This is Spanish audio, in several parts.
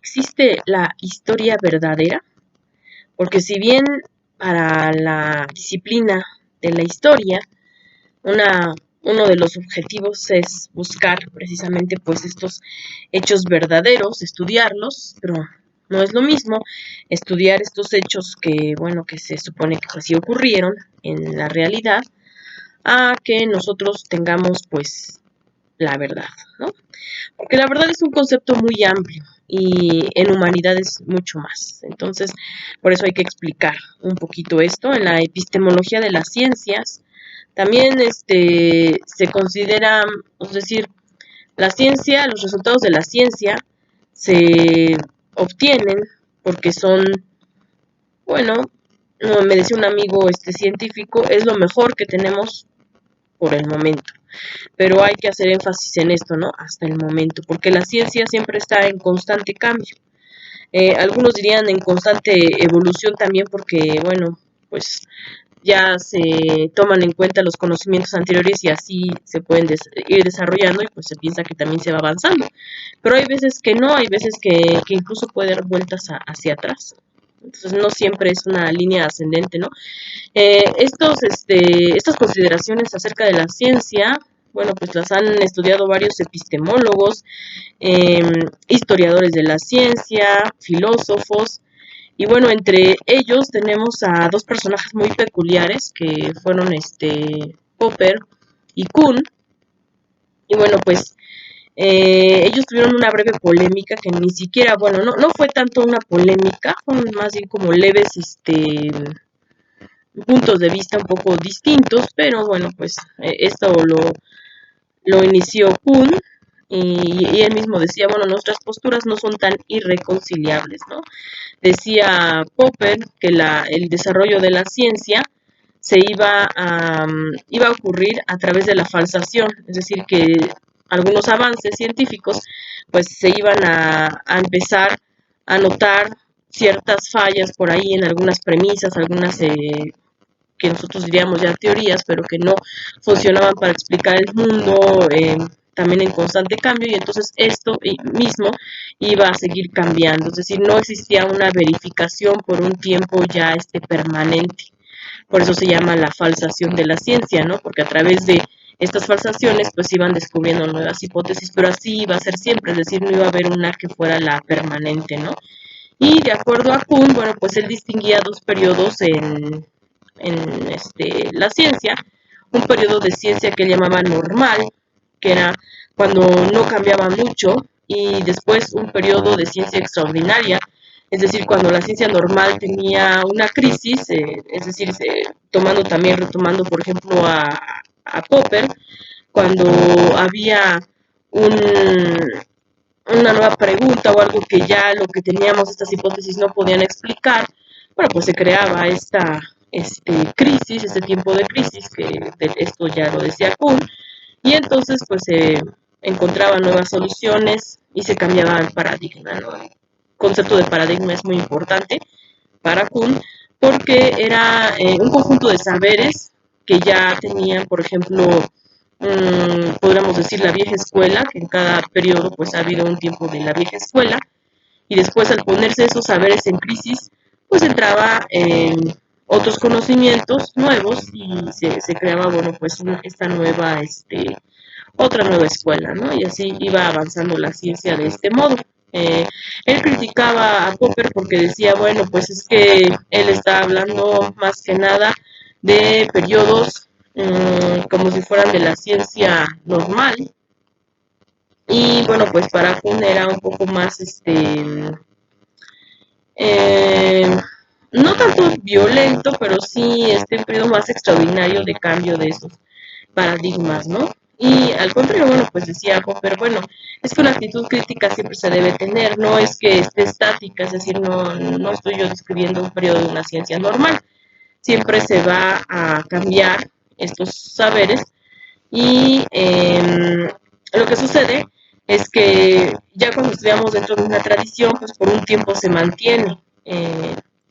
¿existe la historia verdadera? Porque si bien para la disciplina de la historia, uno de los objetivos es buscar precisamente pues estos hechos verdaderos, estudiarlos, pero no es lo mismo estudiar estos hechos que, bueno, que se supone que así ocurrieron en la realidad, a que nosotros tengamos pues la verdad, ¿no? Porque la verdad es un concepto muy amplio y en humanidades mucho más. Entonces, por eso hay que explicar un poquito esto. En la epistemología de las ciencias, también se considera, es decir, la ciencia, los resultados de la ciencia se obtienen porque son, bueno, me decía un amigo científico, es lo mejor que tenemos por el momento. Pero hay que hacer énfasis en esto, ¿no? Hasta el momento, porque la ciencia siempre está en constante cambio. Algunos dirían en constante evolución también porque, bueno, pues ya se toman en cuenta los conocimientos anteriores y así se pueden ir desarrollando y pues se piensa que también se va avanzando. Pero hay veces que no, hay veces que incluso puede dar vueltas hacia atrás. Entonces no siempre es una línea ascendente, ¿no? Estas consideraciones acerca de la ciencia, bueno, pues las han estudiado varios epistemólogos, eh, historiadores de la ciencia, filósofos, y bueno, entre ellos tenemos a dos personajes muy peculiares que fueron Popper y Kuhn, y bueno, pues ellos tuvieron una breve polémica que ni siquiera, bueno, no fue tanto una polémica, fueron más bien como leves puntos de vista un poco distintos, pero bueno, pues esto lo inició Kuhn y él mismo decía, bueno, nuestras posturas no son tan irreconciliables, ¿no? Decía Popper que el desarrollo de la ciencia iba a ocurrir a través de la falsación, es decir, que algunos avances científicos pues se iban a empezar a notar ciertas fallas por ahí en algunas premisas, algunas que nosotros diríamos ya teorías, pero que no funcionaban para explicar el mundo, también en constante cambio, y entonces esto mismo iba a seguir cambiando, es decir, no existía una verificación por un tiempo ya permanente. Por eso se llama la falsación de la ciencia, ¿no? Porque a través de estas falsaciones pues iban descubriendo nuevas hipótesis, pero así iba a ser siempre, es decir, no iba a haber una que fuera la permanente, ¿no? Y de acuerdo a Kuhn, bueno, pues él distinguía dos periodos en la ciencia, un periodo de ciencia que él llamaba normal, que era cuando no cambiaba mucho, y después un periodo de ciencia extraordinaria, es decir, cuando la ciencia normal tenía una crisis, es decir, retomando por ejemplo a Popper, cuando había un, una nueva pregunta o algo que ya lo que teníamos, estas hipótesis no podían explicar, bueno, pues se creaba esta crisis, este tiempo de crisis, que esto ya lo decía Kuhn, y entonces pues se encontraban nuevas soluciones y se cambiaba el paradigma, ¿no? El concepto de paradigma es muy importante para Kuhn porque era un conjunto de saberes que ya tenían, por ejemplo, podríamos decir la vieja escuela, que en cada periodo pues ha habido un tiempo de la vieja escuela, y después al ponerse esos saberes en crisis, pues entraba otros conocimientos nuevos y se creaba, bueno, pues esta nueva, otra nueva escuela, ¿no? Y así iba avanzando la ciencia de este modo. Eh, Él criticaba a Popper porque decía, bueno, pues es que él está hablando más que nada de periodos como si fueran de la ciencia normal. Y bueno, pues para Kuhn era un poco más, eh, no tanto violento, pero sí un periodo más extraordinario de cambio de esos paradigmas, ¿no? Y al contrario, bueno, pues decía Popper, bueno, es que una actitud crítica siempre se debe tener, no es que esté estática, es decir, no estoy yo describiendo un periodo de una ciencia normal, siempre se va a cambiar estos saberes y lo que sucede es que ya cuando estudiamos dentro de una tradición, pues por un tiempo se mantiene.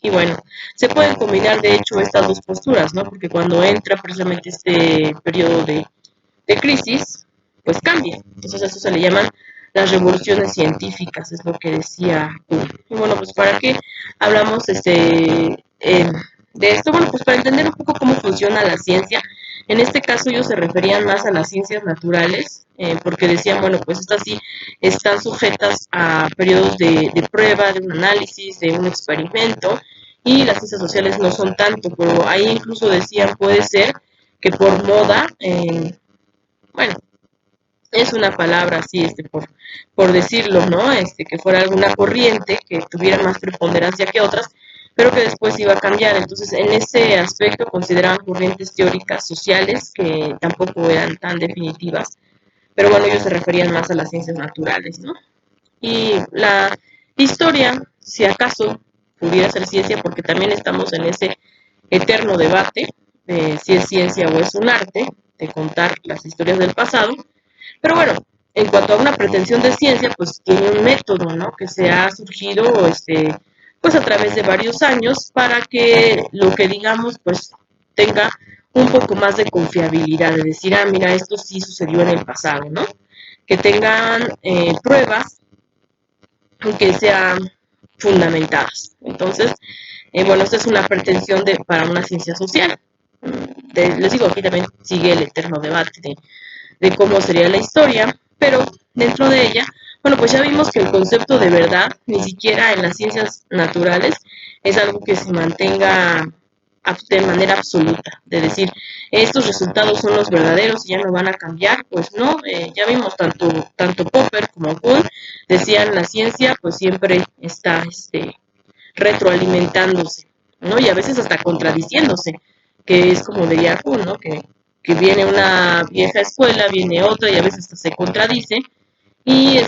Y bueno, se pueden combinar de hecho estas dos posturas, ¿no? Porque cuando entra precisamente este periodo de crisis, pues cambia. Entonces eso se le llama las revoluciones científicas, es lo que decía Kuhn. Y bueno, pues ¿para qué hablamos de esto? Bueno, pues para entender un poco cómo funciona la ciencia. En este caso ellos se referían más a las ciencias naturales, porque decían, bueno, pues estas sí están sujetas a periodos de prueba, de un análisis, de un experimento, y las ciencias sociales no son tanto, pero ahí incluso decían, puede ser que por moda, bueno, es una palabra así, por decirlo, ¿no? Que fuera alguna corriente que tuviera más preponderancia que otras, pero que después iba a cambiar. Entonces, en ese aspecto consideraban corrientes teóricas sociales que tampoco eran tan definitivas, pero bueno, ellos se referían más a las ciencias naturales, ¿no? Y la historia, si acaso pudiera ser ciencia, porque también estamos en ese eterno debate de si es ciencia o es un arte, de contar las historias del pasado, pero bueno, en cuanto a una pretensión de ciencia, pues tiene un método, ¿no? Que se ha surgido, pues a través de varios años para que lo que digamos, pues tenga un poco más de confiabilidad, de decir, ah, mira, esto sí sucedió en el pasado, ¿no? Que tengan pruebas que sean fundamentadas. Entonces, bueno, esta es una pretensión para una ciencia social. Les digo, aquí también sigue el eterno debate de cómo sería la historia, pero dentro de ella, bueno, pues ya vimos que el concepto de verdad, ni siquiera en las ciencias naturales, es algo que se mantenga de manera absoluta, de decir, estos resultados son los verdaderos y ya no van a cambiar, pues no, ya vimos tanto Popper como Kuhn decían la ciencia pues siempre está retroalimentándose, ¿no? Y a veces hasta contradiciéndose, que es como de Yahoo, ¿no? Que viene una vieja escuela, viene otra y a veces hasta se contradice y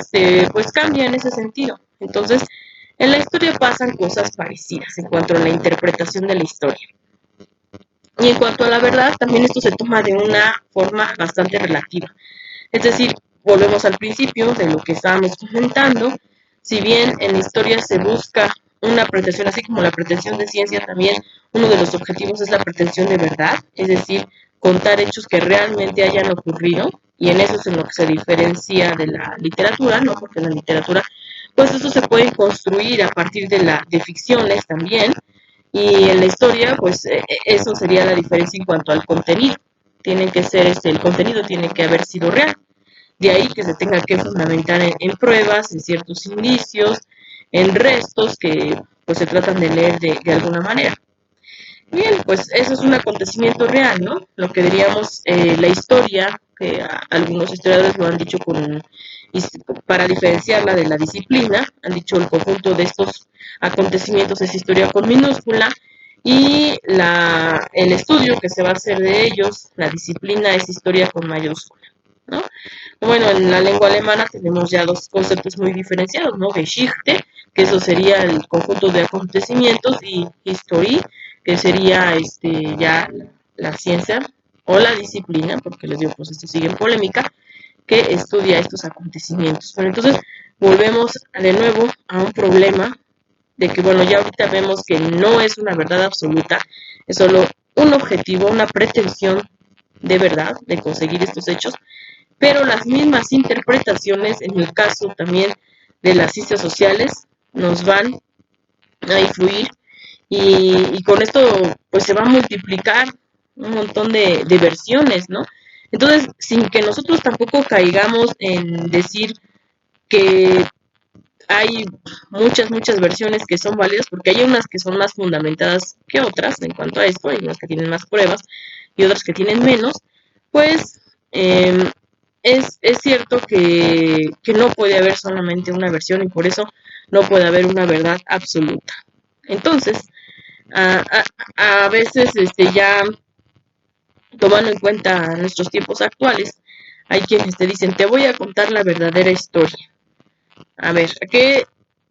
pues cambia en ese sentido. Entonces, en la historia pasan cosas parecidas en cuanto a la interpretación de la historia. Y en cuanto a la verdad, también esto se toma de una forma bastante relativa. Es decir, volvemos al principio de lo que estábamos comentando. Si bien en la historia se busca una pretensión, así como la pretensión de ciencia, también uno de los objetivos es la pretensión de verdad, es decir, contar hechos que realmente hayan ocurrido, y en eso es en lo que se diferencia de la literatura, ¿no? Porque en la literatura, pues eso se puede construir a partir de ficciones también, y en la historia, pues eso sería la diferencia en cuanto al contenido. Tiene que ser el contenido tiene que haber sido real. De ahí que se tenga que fundamentar en pruebas, en ciertos indicios, en restos que pues se tratan de leer de alguna manera. Bien, pues eso es un acontecimiento real, ¿no? Lo que diríamos la historia, que algunos historiadores lo han dicho para diferenciarla de la disciplina, han dicho el conjunto de estos acontecimientos es historia con minúscula y el estudio que se va a hacer de ellos, la disciplina es historia con mayúscula, ¿no? Bueno, en la lengua alemana tenemos ya dos conceptos muy diferenciados, ¿no? Geschichte, que eso sería el conjunto de acontecimientos, y History, que sería ya la ciencia o la disciplina, porque les digo, pues esto sigue en polémica, que estudia estos acontecimientos. Pero entonces volvemos de nuevo a un problema de que, bueno, ya ahorita vemos que no es una verdad absoluta, es solo un objetivo, una pretensión de verdad, de conseguir estos hechos, pero las mismas interpretaciones, en el caso también de las ciencias sociales, nos van a influir y con esto pues se va a multiplicar un montón de versiones, ¿no? Entonces, sin que nosotros tampoco caigamos en decir que hay muchas versiones que son válidas, porque hay unas que son más fundamentadas que otras en cuanto a esto, hay unas que tienen más pruebas y otras que tienen menos, pues es cierto que no puede haber solamente una versión y por eso no puede haber una verdad absoluta. Entonces, a veces ya tomando en cuenta nuestros tiempos actuales, hay quienes te dicen, te voy a contar la verdadera historia. A ver, ¿qué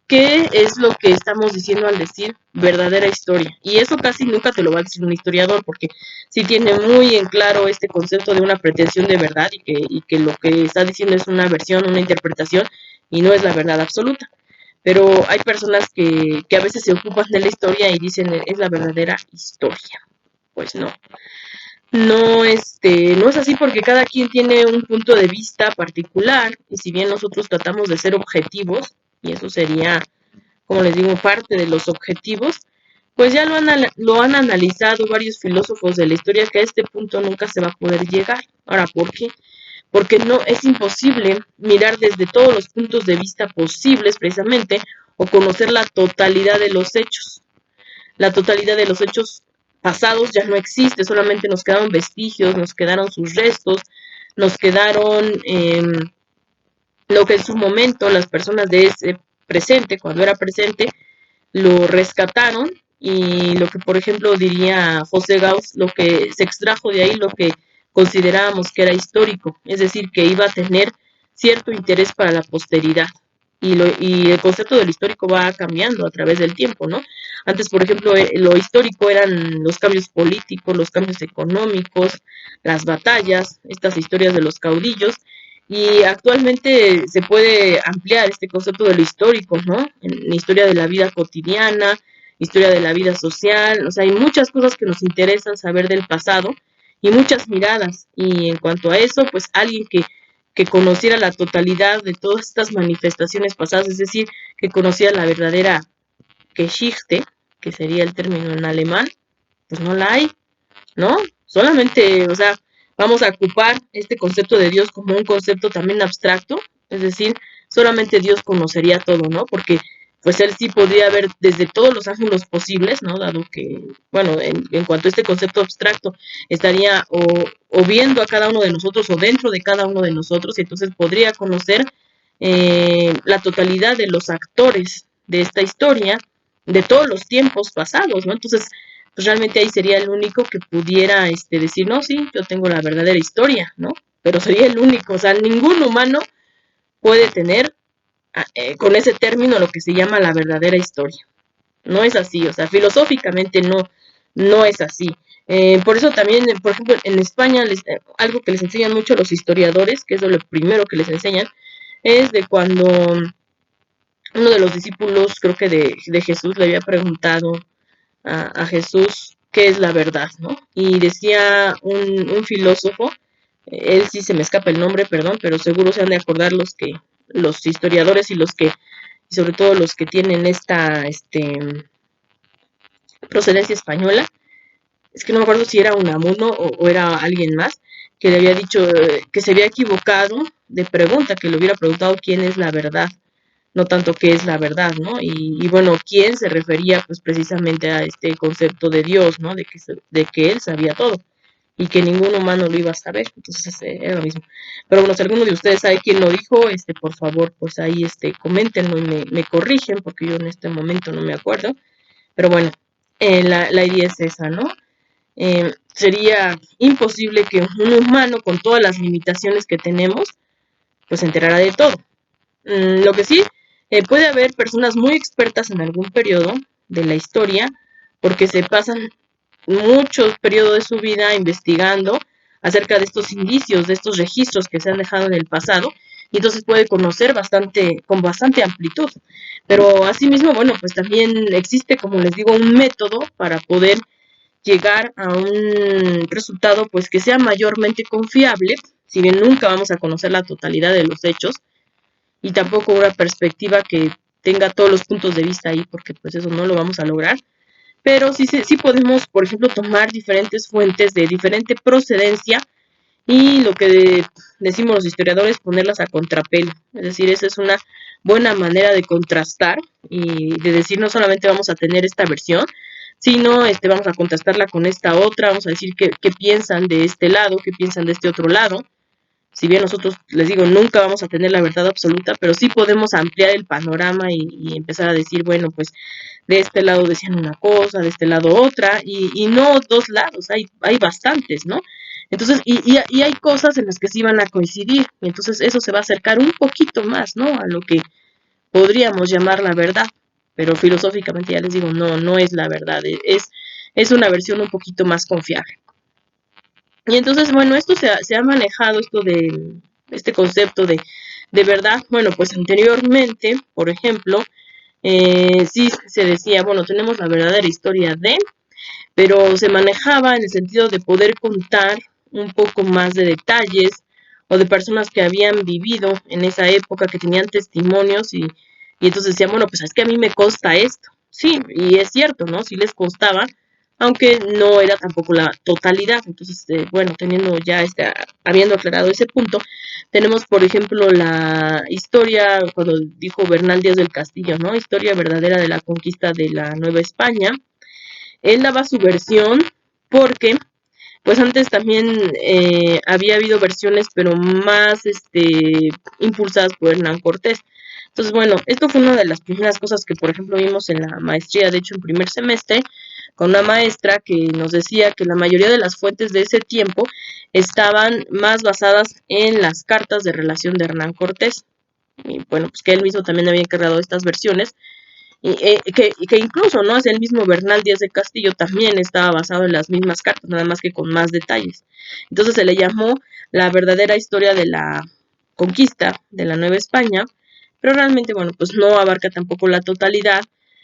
es lo que estamos diciendo al decir verdadera historia? Y eso casi nunca te lo va a decir un historiador, porque sí tiene muy en claro este concepto de una pretensión de verdad y que lo que está diciendo es una versión, una interpretación, y no es la verdad absoluta. Pero hay personas que a veces se ocupan de la historia y dicen es la verdadera historia. Pues no. no es así porque cada quien tiene un punto de vista particular y si bien nosotros tratamos de ser objetivos, y eso sería, como les digo, parte de los objetivos, pues ya lo han analizado varios filósofos de la historia que a este punto nunca se va a poder llegar. Ahora, ¿por qué? Porque no es imposible mirar desde todos los puntos de vista posibles precisamente o conocer la totalidad de los hechos. La totalidad de los hechos pasados ya no existe, solamente nos quedaron vestigios, nos quedaron sus restos, nos quedaron lo que en su momento las personas de ese presente, cuando era presente, lo rescataron y lo que por ejemplo diría José Gauss, lo que se extrajo de ahí, lo que considerábamos que era histórico, es decir, que iba a tener cierto interés para la posteridad. Y el concepto del histórico va cambiando a través del tiempo, ¿no? Antes, por ejemplo, lo histórico eran los cambios políticos, los cambios económicos, las batallas, estas historias de los caudillos, y actualmente se puede ampliar este concepto de lo histórico, ¿no? En historia de la vida cotidiana, historia de la vida social, o sea, hay muchas cosas que nos interesan saber del pasado y muchas miradas. Y en cuanto a eso, pues alguien que conociera la totalidad de todas estas manifestaciones pasadas, es decir, que conociera la verdadera Geschichte, que sería el término en alemán, pues no la hay, ¿no? Solamente, o sea, vamos a ocupar este concepto de Dios como un concepto también abstracto, es decir, solamente Dios conocería todo, ¿no? Porque pues él sí podría ver desde todos los ángulos posibles, ¿no? Dado que, bueno, en cuanto a este concepto abstracto, estaría o viendo a cada uno de nosotros o dentro de cada uno de nosotros, y entonces podría conocer la totalidad de los actores de esta historia, de todos los tiempos pasados, ¿no? Entonces, pues realmente ahí sería el único que pudiera decir, no, sí, yo tengo la verdadera historia, ¿no? Pero sería el único, o sea, ningún humano puede tener con ese término lo que se llama la verdadera historia. No es así, o sea, filosóficamente no es así. Por eso también, por ejemplo, en España, algo que les enseñan mucho los historiadores, que es lo primero que les enseñan, es de cuando uno de los discípulos, creo que de Jesús, le había preguntado a Jesús qué es la verdad, ¿no? Y decía un filósofo, él sí se me escapa el nombre, perdón, pero seguro se han de acordar los historiadores y sobre todo los que tienen esta procedencia española, es que no me acuerdo si era Unamuno o era alguien más, que le había dicho que se había equivocado de pregunta, que le hubiera preguntado quién es la verdad, no tanto qué es la verdad, ¿no? Y bueno, quién se refería pues precisamente a este concepto de Dios, ¿no? De que él sabía todo y que ningún humano lo iba a saber, entonces era lo mismo. Pero bueno, si alguno de ustedes sabe quién lo dijo, por favor, pues ahí coméntenlo y me corrigen, porque yo en este momento no me acuerdo, pero bueno, la idea es esa, ¿no? Sería imposible que un humano con todas las limitaciones que tenemos, pues se enterara de todo. Lo que sí, puede haber personas muy expertas en algún periodo de la historia, porque se pasan muchos periodos de su vida investigando acerca de estos indicios, de estos registros que se han dejado en el pasado, y entonces puede conocer con bastante amplitud. Pero asimismo, bueno, pues también existe, como les digo, un método para poder llegar a un resultado pues que sea mayormente confiable, si bien nunca vamos a conocer la totalidad de los hechos, y tampoco una perspectiva que tenga todos los puntos de vista ahí, porque pues eso no lo vamos a lograr, pero sí podemos, por ejemplo, tomar diferentes fuentes de diferente procedencia y lo que decimos los historiadores, ponerlas a contrapelo. Es decir, esa es una buena manera de contrastar y de decir no solamente vamos a tener esta versión, sino vamos a contrastarla con esta otra, vamos a decir qué piensan de este lado, qué piensan de este otro lado. Si bien nosotros, les digo, nunca vamos a tener la verdad absoluta, pero sí podemos ampliar el panorama y empezar a decir, bueno, pues de este lado decían una cosa, de este lado otra, y no dos lados, hay bastantes, ¿no? Entonces, y hay cosas en las que sí van a coincidir, y entonces eso se va a acercar un poquito más, ¿no? A lo que podríamos llamar la verdad, pero filosóficamente ya les digo, no es la verdad, es una versión un poquito más confiable. Y entonces, bueno, esto se ha manejado, esto de este concepto de verdad, bueno, pues anteriormente, por ejemplo, sí se decía, bueno, tenemos la verdadera historia de, pero se manejaba en el sentido de poder contar un poco más de detalles o de personas que habían vivido en esa época, que tenían testimonios y entonces decían, bueno, pues es que a mí me consta esto. Sí, y es cierto, ¿no? Sí les constaba, aunque no era tampoco la totalidad. Entonces, bueno, teniendo ya habiendo aclarado ese punto, tenemos, por ejemplo, la historia, cuando dijo Bernal Díaz del Castillo, ¿no? Historia verdadera de la conquista de la Nueva España. Él daba su versión porque pues antes también había habido versiones, pero más impulsadas por Hernán Cortés. Entonces, bueno, esto fue una de las primeras cosas que, por ejemplo, vimos en la maestría, de hecho, en primer semestre, con una maestra que nos decía que la mayoría de las fuentes de ese tiempo estaban más basadas en las cartas de relación de Hernán Cortés. Y bueno, pues que él mismo también había encargado estas versiones que incluso, ¿no? Es el mismo Bernal Díaz de Castillo también estaba basado en las mismas cartas, nada más que con más detalles. Entonces se le llamó la verdadera historia de la conquista de la Nueva España, pero realmente, bueno, pues no abarca tampoco la totalidad.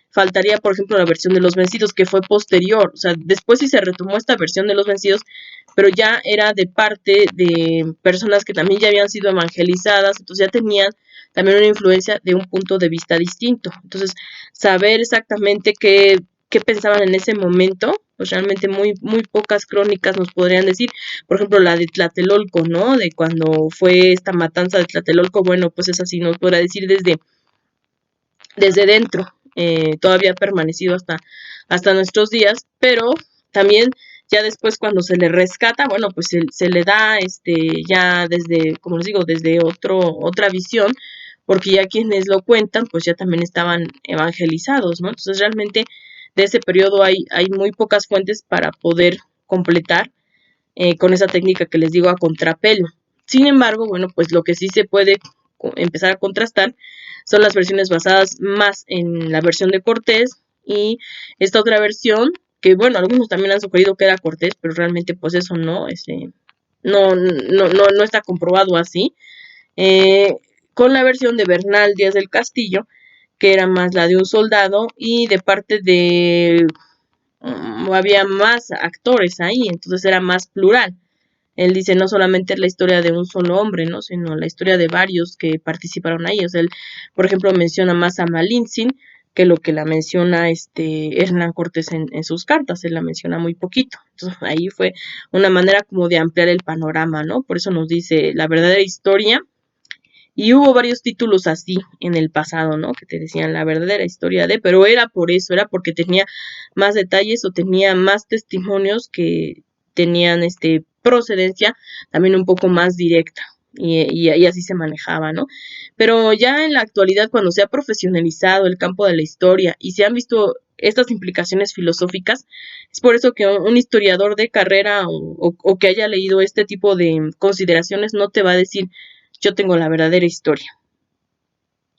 Faltaría, por ejemplo, la versión de los vencidos, que fue posterior. O sea, después sí se retomó esta versión de los vencidos, pero ya era de parte de personas que también ya habían sido evangelizadas, entonces ya tenían también una influencia de un punto de vista distinto. Entonces, saber exactamente qué pensaban en ese momento, pues realmente muy pocas crónicas nos podrían decir. Por ejemplo, la de Tlatelolco, ¿no? De cuando fue esta matanza de Tlatelolco, bueno, pues es así, nos podrá decir desde dentro, todavía ha permanecido hasta nuestros días, pero también ya después cuando se le rescata, bueno, pues se le da ya desde, como les digo, desde otra visión, porque ya quienes lo cuentan, pues ya también estaban evangelizados, ¿no? Entonces realmente de ese periodo hay muy pocas fuentes para poder completar con esa técnica que les digo a contrapelo. Sin embargo, bueno, pues lo que sí se puede empezar a contrastar son las versiones basadas más en la versión de Cortés y esta otra versión, que bueno, algunos también han sugerido que era Cortés, pero realmente pues eso no está comprobado así, con la versión de Bernal Díaz del Castillo, que era más la de un soldado y de parte de había más actores ahí, entonces era más plural. Él dice no solamente la historia de un solo hombre, ¿no? Sino la historia de varios que participaron ahí. O sea, él, por ejemplo, menciona más a Malintzin que lo que la menciona Hernán Cortés en sus cartas. Él la menciona muy poquito. Entonces ahí fue una manera como de ampliar el panorama, ¿no? Por eso nos dice la verdadera historia. Y hubo varios títulos así en el pasado, ¿no? Que te decían la verdadera historia de, pero era por eso, era porque tenía más detalles o tenía más testimonios que tenían procedencia también un poco más directa. Y así se manejaba, ¿no? Pero ya en la actualidad, cuando se ha profesionalizado el campo de la historia y se han visto estas implicaciones filosóficas, es por eso que un historiador de carrera o que haya leído este tipo de consideraciones no te va a decir yo tengo la verdadera historia.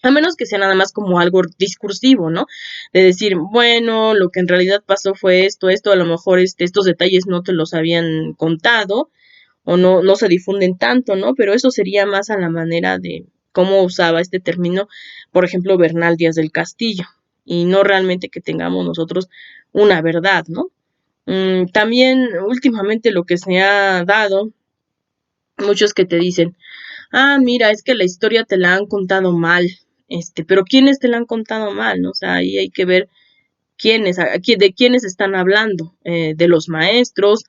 A menos que sea nada más como algo discursivo, ¿no? De decir, bueno, lo que en realidad pasó fue esto, a lo mejor estos detalles no te los habían contado o no se difunden tanto, ¿no? Pero eso sería más a la manera de cómo usaba este término, por ejemplo, Bernal Díaz del Castillo, y no realmente que tengamos nosotros una verdad, ¿no? También últimamente lo que se ha dado, muchos que te dicen, mira, es que la historia te la han contado mal, pero ¿quiénes te la han contado mal? ¿No? O sea, ahí hay que ver de quiénes están hablando, de los maestros,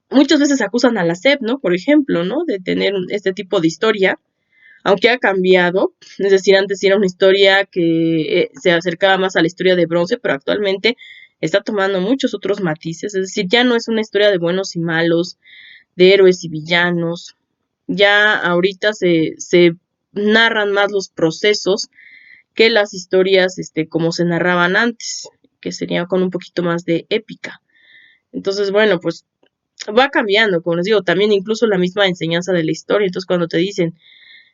muchas veces acusan a la SEP, ¿no? Por ejemplo, ¿no? De tener este tipo de historia, aunque ha cambiado, es decir, antes era una historia que se acercaba más a la historia de bronce, pero actualmente está tomando muchos otros matices, es decir, ya no es una historia de buenos y malos, de héroes y villanos, ya ahorita se narran más los procesos que las historias como se narraban antes, que sería con un poquito más de épica. Entonces, bueno, pues va cambiando, como les digo, también incluso la misma enseñanza de la historia. Entonces, cuando te dicen,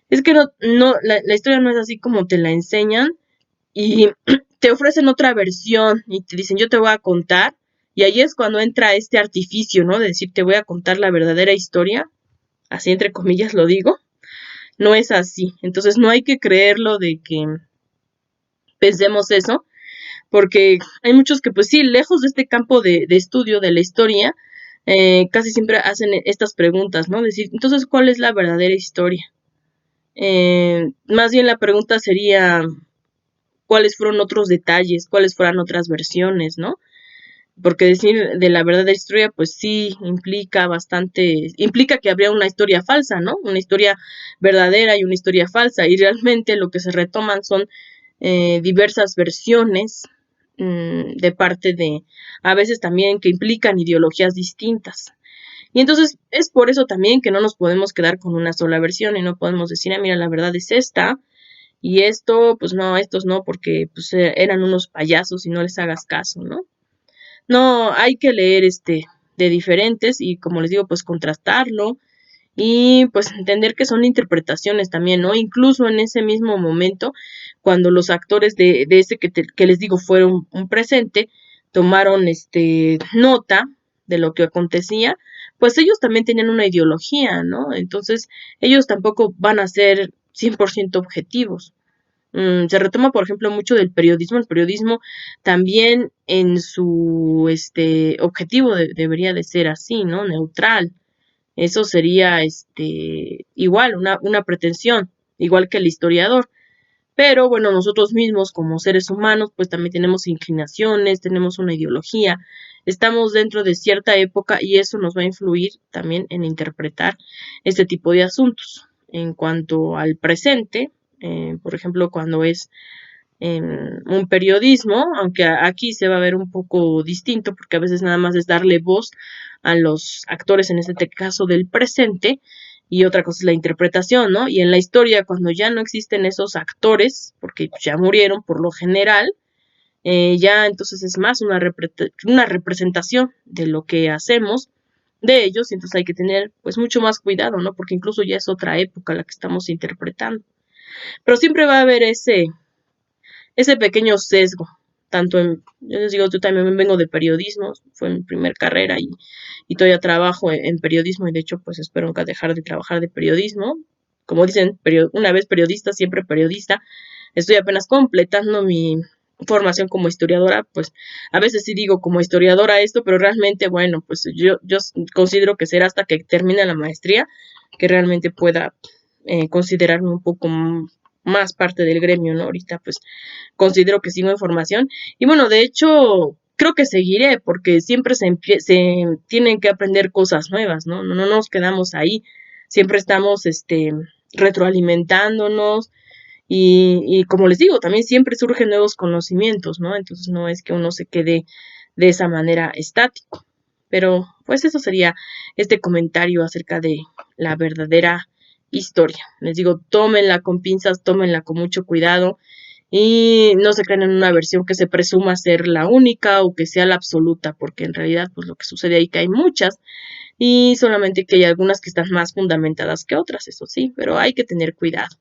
es que la historia no es así como te la enseñan y te ofrecen otra versión y te dicen, yo te voy a contar, y ahí es cuando entra este artificio, ¿no? De decir, te voy a contar la verdadera historia, así entre comillas lo digo, no es así. Entonces no hay que creerlo de que pensemos eso, porque hay muchos que pues sí, lejos de este campo de estudio de la historia, casi siempre hacen estas preguntas, ¿no? Decir, entonces, ¿cuál es la verdadera historia? Más bien la pregunta sería, ¿cuáles fueron otros detalles? ¿Cuáles fueron otras versiones, ¿no? Porque decir de la verdadera historia, pues sí implica que habría una historia falsa, ¿no? Una historia verdadera y una historia falsa, y realmente lo que se retoman son diversas versiones de parte de, a veces también que implican ideologías distintas. Y entonces es por eso también que no nos podemos quedar con una sola versión y no podemos decir, mira, la verdad es esta, y esto, pues no, estos no, porque pues eran unos payasos y no les hagas caso, ¿no? No, hay que leer de diferentes y como les digo, pues contrastarlo y pues entender que son interpretaciones también, ¿no? Incluso en ese mismo momento, cuando los actores de ese que les digo fueron un presente, tomaron nota de lo que acontecía, pues ellos también tenían una ideología, ¿no? Entonces, ellos tampoco van a ser 100% objetivos. Se retoma, por ejemplo, mucho del periodismo. El periodismo también en su objetivo debería de ser así, ¿no? Neutral. Eso sería igual, una pretensión, igual que el historiador. Pero bueno, nosotros mismos como seres humanos, pues también tenemos inclinaciones, tenemos una ideología, estamos dentro de cierta época y eso nos va a influir también en interpretar este tipo de asuntos. En cuanto al presente, por ejemplo, cuando es un periodismo, aunque aquí se va a ver un poco distinto porque a veces nada más es darle voz a los actores, en este caso del presente, y otra cosa es la interpretación, ¿no? Y en la historia, cuando ya no existen esos actores, porque ya murieron por lo general, ya entonces es más una representación de lo que hacemos de ellos, y entonces hay que tener pues mucho más cuidado, ¿no? Porque incluso ya es otra época la que estamos interpretando. Pero siempre va a haber ese pequeño sesgo, tanto yo les digo, yo también vengo de periodismo, fue mi primer carrera y todavía trabajo en periodismo y de hecho pues espero nunca dejar de trabajar de periodismo. Como dicen, una vez periodista, siempre periodista. Estoy apenas completando mi formación como historiadora, pues a veces sí digo como historiadora esto, pero realmente, bueno, pues yo considero que será hasta que termine la maestría que realmente pueda considerarme un poco más parte del gremio, ¿no? Ahorita pues considero que sigo en formación y bueno, de hecho creo que seguiré porque siempre se tienen que aprender cosas nuevas, ¿no? No nos quedamos ahí, siempre estamos retroalimentándonos y como les digo, también siempre surgen nuevos conocimientos, ¿no? Entonces no es que uno se quede de esa manera estático. Pero pues eso sería este comentario acerca de la verdadera historia. Les digo, tómenla con pinzas, tómenla con mucho cuidado y no se crean en una versión que se presuma ser la única o que sea la absoluta, porque en realidad pues lo que sucede ahí que hay muchas y solamente que hay algunas que están más fundamentadas que otras, eso sí, pero hay que tener cuidado.